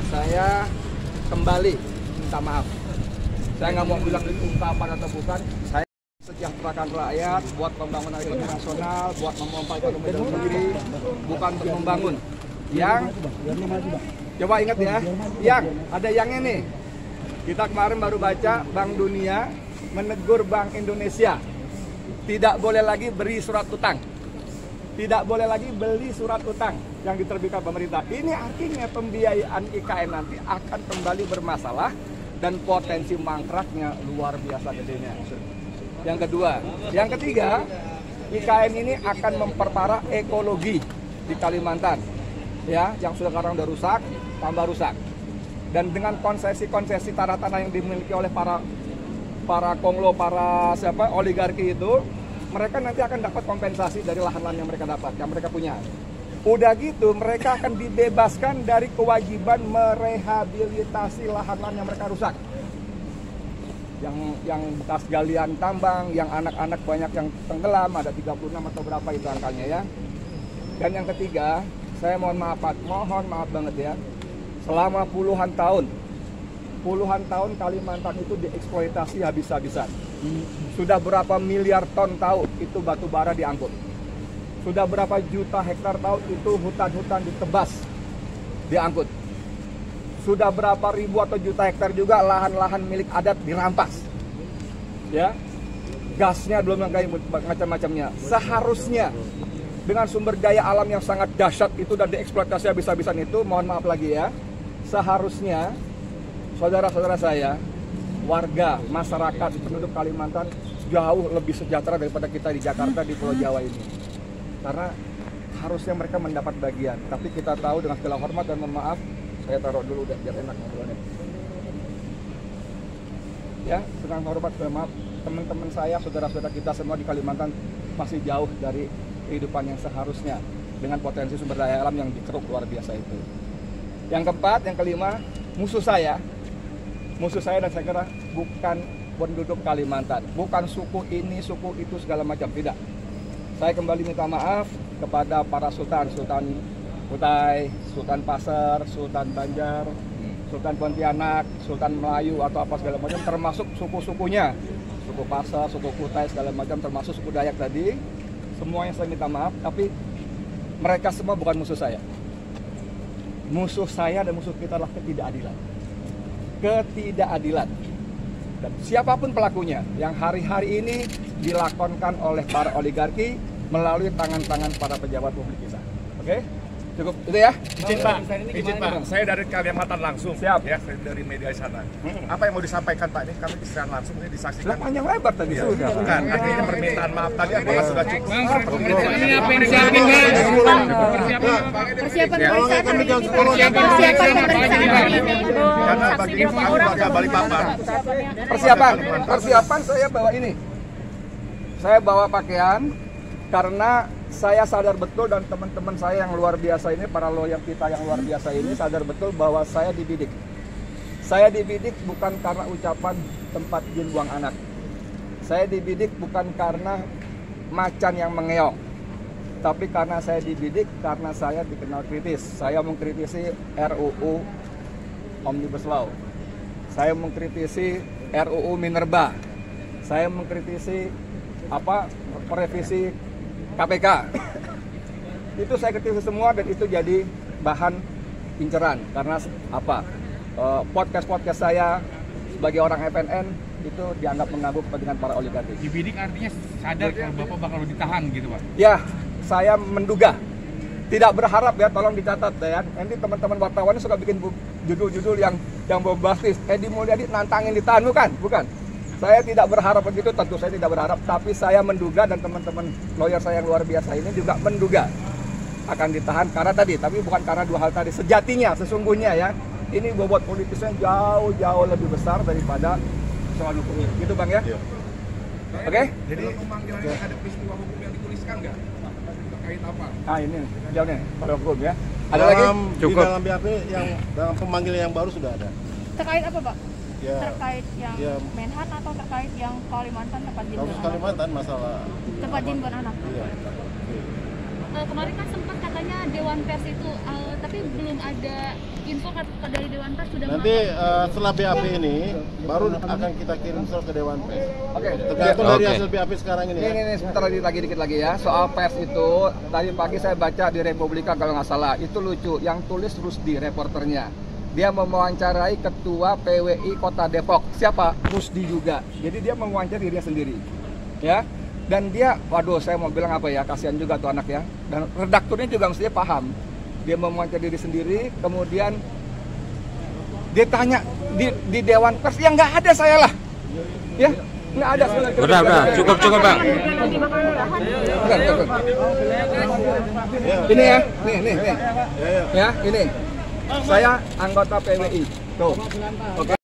Saya kembali minta maaf. Saya nggak mau bilang itu ungkapan atau bukan. Saya sejahterakan rakyat, buat pembangunan ekonomi nasional, buat memompa ekonomi dalam negeri, bukan untuk membangun. Yang coba ingat ya, yang ada yangnya nih. Kita kemarin baru baca Bank Dunia menegur Bank Indonesia, tidak boleh lagi beri surat utang, tidak boleh lagi beli surat utang yang diterbitkan pemerintah. Ini artinya pembiayaan IKN nanti akan kembali bermasalah dan potensi mangkraknya luar biasa gedenya. Yang kedua, yang ketiga, IKN ini akan memperparah ekologi di Kalimantan, ya, yang sudah sekarang udah rusak, tambah rusak. Dan dengan konsesi-konsesi tanah-tanah yang dimiliki oleh para konglo, para oligarki itu, mereka nanti akan dapat kompensasi dari lahan-lahan yang mereka dapat, yang mereka punya. Udah gitu, mereka akan dibebaskan dari kewajiban merehabilitasi lahan-lahan yang mereka rusak. Yang bekas galian tambang, yang anak-anak banyak yang tenggelam, ada 36 atau berapa itu angkanya ya. Dan yang ketiga, saya mohon maaf banget ya, selama puluhan tahun Kalimantan itu dieksploitasi habis-habisan. Sudah berapa miliar ton tahu itu batu bara diangkut. Sudah berapa juta hektar tahu itu hutan-hutan ditebas, diangkut. Sudah berapa ribu atau juta hektar juga lahan-lahan milik adat dirampas. Ya. Gasnya belum yang kayak macam-macamnya. Seharusnya dengan sumber daya alam yang sangat dahsyat itu dan dieksploitasi habis-habisan itu, mohon maaf lagi ya, seharusnya saudara-saudara saya, warga, masyarakat, penduduk Kalimantan jauh lebih sejahtera daripada kita di Jakarta, di Pulau Jawa ini. Karena harusnya mereka mendapat bagian. Tapi kita tahu dengan segala hormat dan mohon maaf, saya taruh dulu udah biar enak ngobrolnya. Ya, dengan hormat dan maaf, teman-teman saya, saudara-saudara kita semua di Kalimantan masih jauh dari kehidupan yang seharusnya dengan potensi sumber daya alam yang dikeruk luar biasa itu. Yang keempat, yang kelima, musuh saya dan saya kira bukan penduduk Kalimantan, bukan suku ini, suku itu segala macam, tidak. Saya kembali minta maaf kepada para sultan Kutai, Sultan Pasar, Sultan Banjar, Sultan Pontianak, Sultan Melayu atau apa segala macam, termasuk suku-sukunya, suku Pasar, suku Kutai segala macam, termasuk suku Dayak tadi. Semuanya saya minta maaf, tapi mereka semua bukan musuh saya. Musuh saya dan musuh kita adalah ketidakadilan. Ketidakadilan. Dan siapapun pelakunya yang hari-hari ini dilakonkan oleh para oligarki melalui tangan-tangan para pejabat publik kita. Oke? Cukup itu ya. Izin Pak, saya dari Kalimantan langsung. Siap. Ya, dari media sana. Apa yang mau disampaikan Pak? Ini kami siaran langsung ini disaksikan. Lah panjang lebar tadi ya, sudah. Bukan, artinya permintaan maaf tadi apakah sudah cukup? Ini apa yang disiapin Bang? Persiapan Karena bagi warga Balikpapan. Persiapan saya bawa ini. Saya bawa pakaian karena saya sadar betul dan teman-teman saya yang luar biasa ini, para lawyer kita yang luar biasa ini sadar betul bahwa saya dibidik. Saya dibidik bukan karena ucapan tempat jin buang anak. Saya dibidik bukan karena macan yang mengeong. Tapi karena saya dibidik karena saya dikenal kritis. Saya mengkritisi RUU Omnibus Law. Saya mengkritisi RUU Minerba. Saya mengkritisi revisi KPK. Itu saya kritisi semua dan itu jadi bahan inceran karena podcast saya sebagai orang FNN itu dianggap mengganggu kepentingan para oligarki. Dibidik artinya sadar kalau Bapak bakal ditahan gitu Pak? Ya, saya menduga. Tidak berharap ya, tolong dicatat ya. Nanti teman-teman wartawan suka bikin judul-judul yang bombastis. Edi Mulyadi nantangin ditahan, bukan. Saya tidak berharap begitu, tentu saya tidak berharap, tapi saya menduga dan teman-teman lawyer saya yang luar biasa ini juga menduga akan ditahan karena tadi, tapi bukan karena dua hal tadi. Sejatinya, sesungguhnya ya, ini bobot politisnya jauh lebih besar daripada soal hukum. Gitu Bang ya? Iya. Oke? Jadi pemanggilannya ada peristiwa hukum yang dituliskan nggak? Terkait apa? Ah ini, jauh nih, kalau hukum ya. Ada dalam, lagi? Cukup. Di dalam BAP yang dalam pemanggilan yang baru sudah ada. Terkait apa Pak? Ya, terkait yang Menhan atau terkait yang Kalimantan tempat jin buang anak? Kalimantan masalah Tempat jin buang anak. Iya. kemarin kan sempat katanya Dewan Pers itu, tapi belum ada info dari Dewan Pers sudah Nanti setelah BAP ini baru akan kita kirim surat ke Dewan Pers. Oke. Tergantung dari Oke. hasil BAP sekarang ini. Ya. Ini sebentar lagi dikit lagi ya. Soal pers itu tadi pagi saya baca di Republika kalau nggak salah. Itu lucu. Yang tulis Rusdi reporternya. Dia mewawancarai ketua PWI Kota Depok. Siapa? Rusdi juga. Jadi dia mewawancarai dirinya sendiri. Ya. Dan dia, waduh saya mau bilang apa ya, kasihan juga tuh anak ya. Dan redakturnya juga mestinya paham. Dia mewawancarai diri sendiri, kemudian dia tanya di Dewan Pers, ya nggak ada saya lah. Ya, nggak ada. Udah, cukup Bang. Enggak. Ini ya, nih. Ya, ini. Saya anggota PWI. Tuh. Oke.